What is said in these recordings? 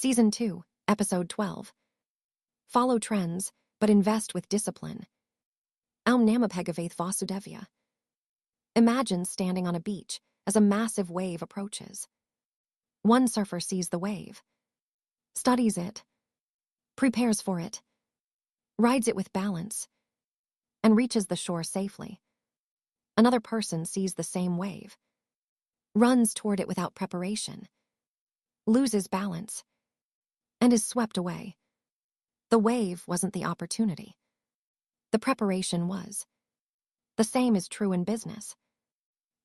Season 2, Episode 12. Follow trends, but invest with discipline. Aum Namabhagavath Vasudevya. Imagine standing on a beach as a massive wave approaches. One surfer sees the wave, studies it, prepares for it, rides it with balance, and reaches the shore safely. Another person sees the same wave, runs toward it without preparation, loses balance, and is swept away. The wave wasn't the opportunity. The preparation was. The same is true in business,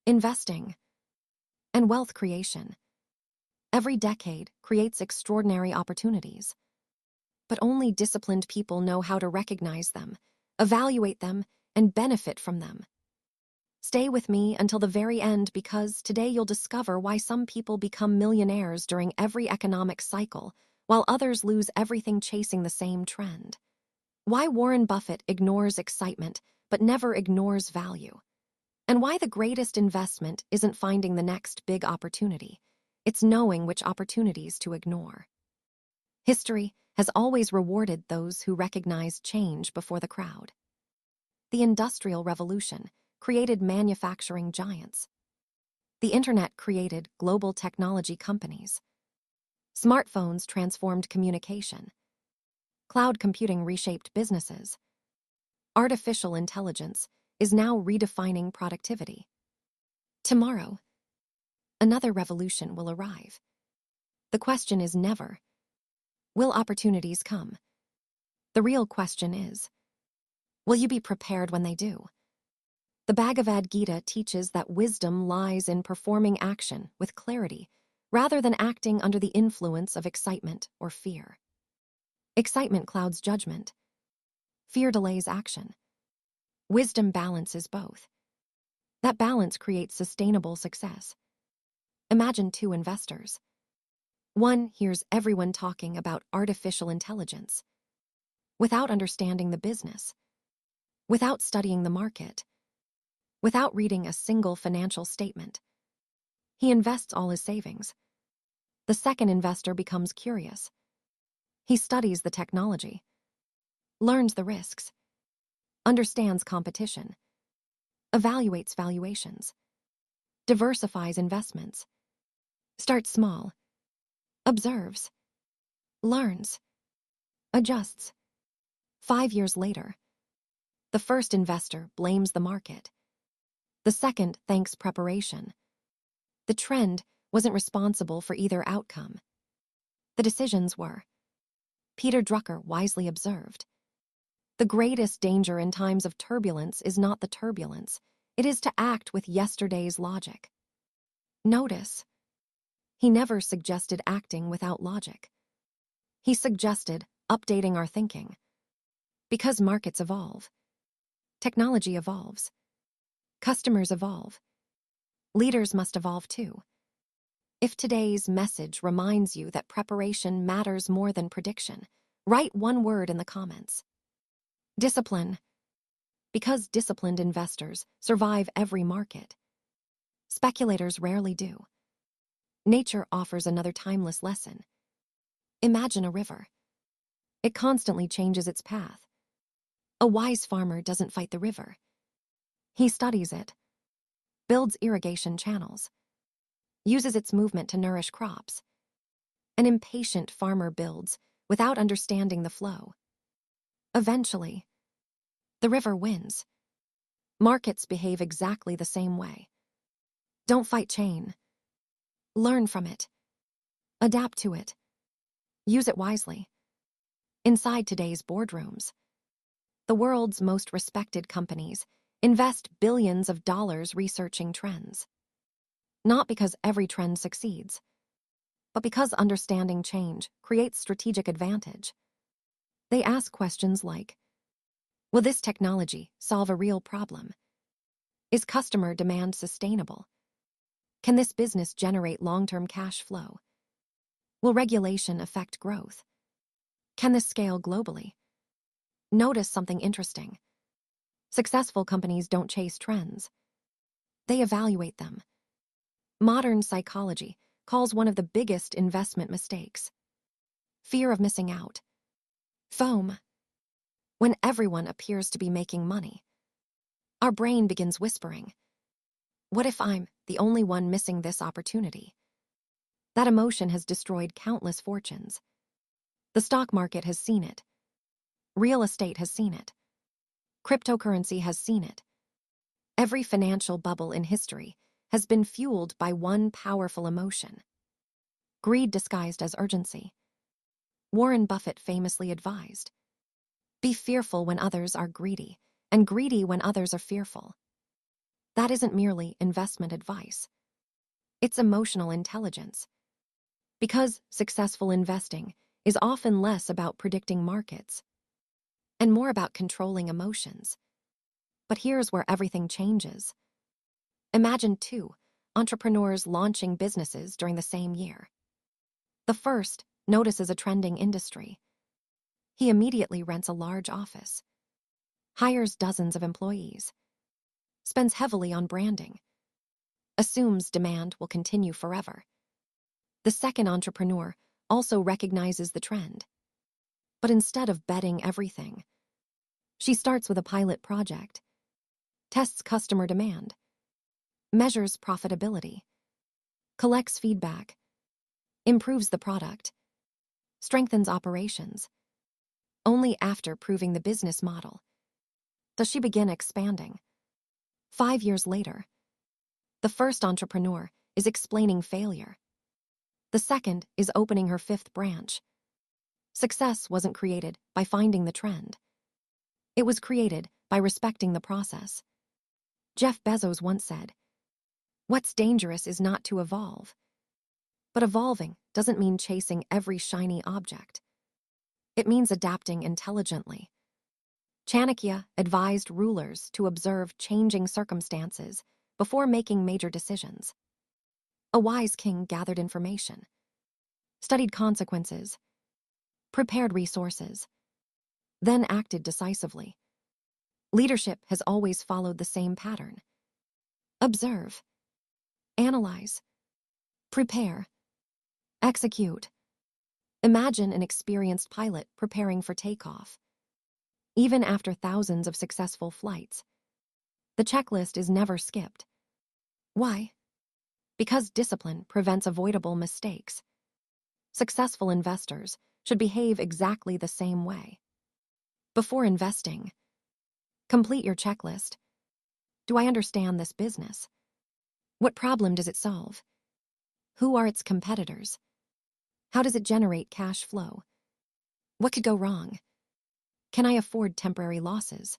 investing, and wealth creation. Every decade creates extraordinary opportunities. But only disciplined people know how to recognize them, evaluate them, and benefit from them. Stay with me until the very end because today you'll discover why some people become millionaires during every economic cycle, while others lose everything chasing the same trend. Why Warren Buffett ignores excitement but never ignores value. And why the greatest investment isn't finding the next big opportunity. It's knowing which opportunities to ignore. History has always rewarded those who recognize change before the crowd. The Industrial Revolution created manufacturing giants. The internet created global technology companies. Smartphones transformed communication. Cloud computing reshaped businesses. Artificial intelligence is now redefining productivity. Tomorrow, another revolution will arrive. The question is never, will opportunities come? The real question is, will you be prepared when they do? The Bhagavad Gita teaches that wisdom lies in performing action with clarity rather than acting under the influence of excitement or fear. Excitement clouds judgment. Fear delays action. Wisdom balances both. That balance creates sustainable success. Imagine two investors. One hears everyone talking about artificial intelligence without understanding the business, without studying the market, without reading a single financial statement. He invests all his savings. The second investor becomes curious. He studies the technology, learns the risks, understands competition, evaluates valuations, diversifies investments, starts small, observes, learns, adjusts. 5 years later, the first investor blames the market. The second thanks preparation. The trend wasn't responsible for either outcome. The decisions were. Peter Drucker wisely observed, the greatest danger in times of turbulence is not the turbulence, it is to act with yesterday's logic. Notice, he never suggested acting without logic. He suggested updating our thinking. Because markets evolve, technology evolves, customers evolve, leaders must evolve too. If today's message reminds you that preparation matters more than prediction, write one word in the comments. Discipline. Because disciplined investors survive every market. Speculators rarely do. Nature offers another timeless lesson. Imagine a river. It constantly changes its path. A wise farmer doesn't fight the river. He studies it, builds irrigation channels, uses its movement to nourish crops. An impatient farmer builds without understanding the flow. Eventually, the river wins. Markets behave exactly the same way. Don't fight change. Learn from it. Adapt to it. Use it wisely. Inside today's boardrooms, the world's most respected companies invest billions of dollars researching trends. Not because every trend succeeds, but because understanding change creates strategic advantage. They ask questions like, will this technology solve a real problem? Is customer demand sustainable? Can this business generate long-term cash flow? Will regulation affect growth? Can this scale globally? Notice something interesting. Successful companies don't chase trends. They evaluate them. Modern psychology calls one of the biggest investment mistakes Fear of missing out. FOMO. When everyone appears to be making money, our brain begins whispering, what if I'm the only one missing this opportunity? That emotion has destroyed countless fortunes. The stock market has seen it. Real estate has seen it. Cryptocurrency has seen it. Every financial bubble in history has been fueled by one powerful emotion: greed disguised as urgency. Warren Buffett famously advised, be fearful when others are greedy, and greedy when others are fearful. That isn't merely investment advice. It's emotional intelligence. Because successful investing is often less about predicting markets and more about controlling emotions. But here's where everything changes. Imagine two entrepreneurs launching businesses during the same year. The first notices a trending industry. He immediately rents a large office, hires dozens of employees, spends heavily on branding, assumes demand will continue forever. The second entrepreneur also recognizes the trend. But instead of betting everything, she starts with a pilot project, tests customer demand, measures profitability, collects feedback, improves the product, strengthens operations. Only after proving the business model does she begin expanding. 5 years later, the first entrepreneur is explaining failure. The second is opening her fifth branch. Success wasn't created by finding the trend. It was created by respecting the process. Jeff Bezos once said, what's dangerous is not to evolve. But evolving doesn't mean chasing every shiny object. It means adapting intelligently. Chanakya advised rulers to observe changing circumstances before making major decisions. A wise king gathered information, studied consequences, prepared resources, then acted decisively. Leadership has always followed the same pattern. Observe, analyze, prepare, execute. Imagine an experienced pilot preparing for takeoff. Even after thousands of successful flights, the checklist is never skipped. Why? Because discipline prevents avoidable mistakes. Successful investors should behave exactly the same way. Before investing, complete your checklist. Do I understand this business? What problem does it solve? Who are its competitors? How does it generate cash flow? What could go wrong? Can I afford temporary losses?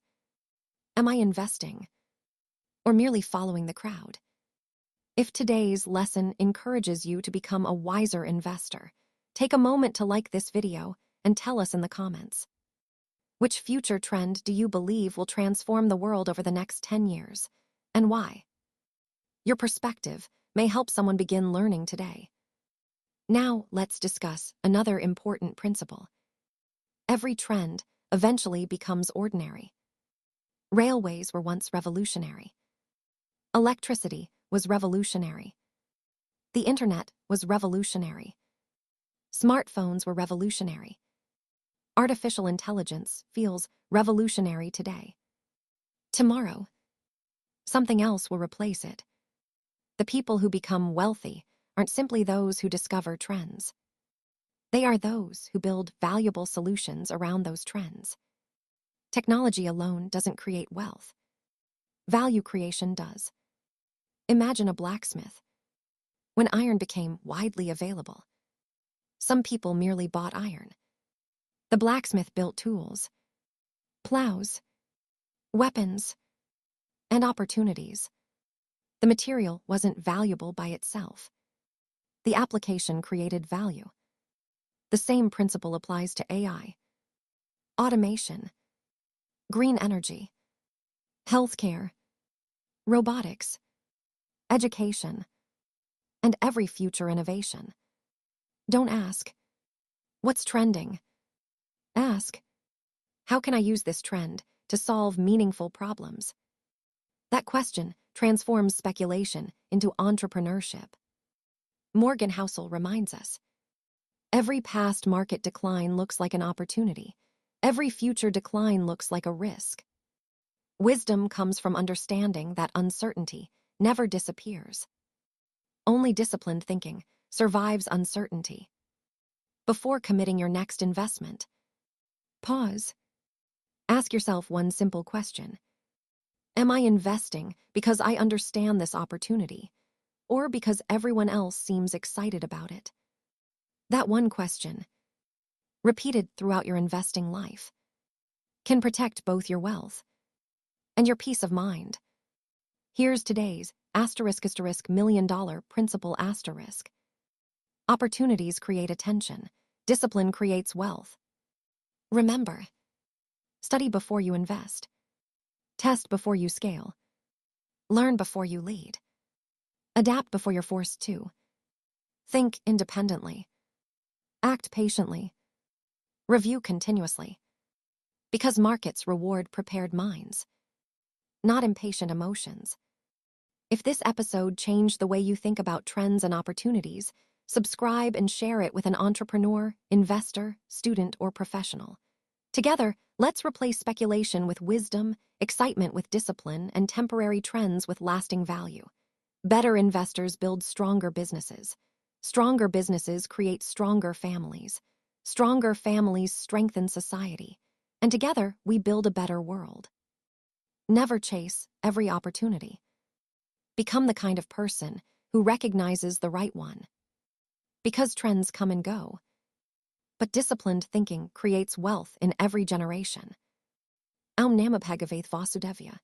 Am I investing or merely following the crowd? If today's lesson encourages you to become a wiser investor, take a moment to like this video and tell us in the comments. Which future trend do you believe will transform the world over the next 10 years, and why? Your perspective may help someone begin learning today. Now, let's discuss another important principle. Every trend eventually becomes ordinary. Railways were once revolutionary. Electricity was revolutionary. The internet was revolutionary. Smartphones were revolutionary. Artificial intelligence feels revolutionary today. Tomorrow, something else will replace it. The people who become wealthy aren't simply those who discover trends. They are those who build valuable solutions around those trends. Technology alone doesn't create wealth. Value creation does. Imagine a blacksmith. When iron became widely available, some people merely bought iron. The blacksmith built tools, plows, weapons, and opportunities. The material wasn't valuable by itself. The application created value. The same principle applies to AI, automation, green energy, healthcare, robotics, education, and every future innovation. Don't ask, what's trending? Ask, how can I use this trend to solve meaningful problems? That question transforms speculation into entrepreneurship. Morgan Housel reminds us, Every past market decline looks like an opportunity. Every future decline looks like a risk. Wisdom comes from understanding that uncertainty never disappears. Only disciplined thinking survives uncertainty. Before committing your next investment, pause. Ask yourself one simple question. Am I investing because I understand this opportunity, or because everyone else seems excited about it? That one question, repeated throughout your investing life, can protect both your wealth and your peace of mind. Here's today's $*million principle asterisk. Opportunities create attention. Discipline creates wealth. Remember, study before you invest. Test before you scale. Learn before you lead. Adapt before you're forced to. Think independently. Act patiently. Review continuously. Because markets reward prepared minds, not impatient emotions. If this episode changed the way you think about trends and opportunities, subscribe and share it with an entrepreneur, investor, student, or professional. Together, let's replace speculation with wisdom, excitement with discipline, and temporary trends with lasting value. Better investors build stronger businesses. Stronger businesses create stronger families. Stronger families strengthen society. And together, we build a better world. Never chase every opportunity. Become the kind of person who recognizes the right one. Because trends come and go, but disciplined thinking creates wealth in every generation. Aum Namah Bhagavath Vasudevaya.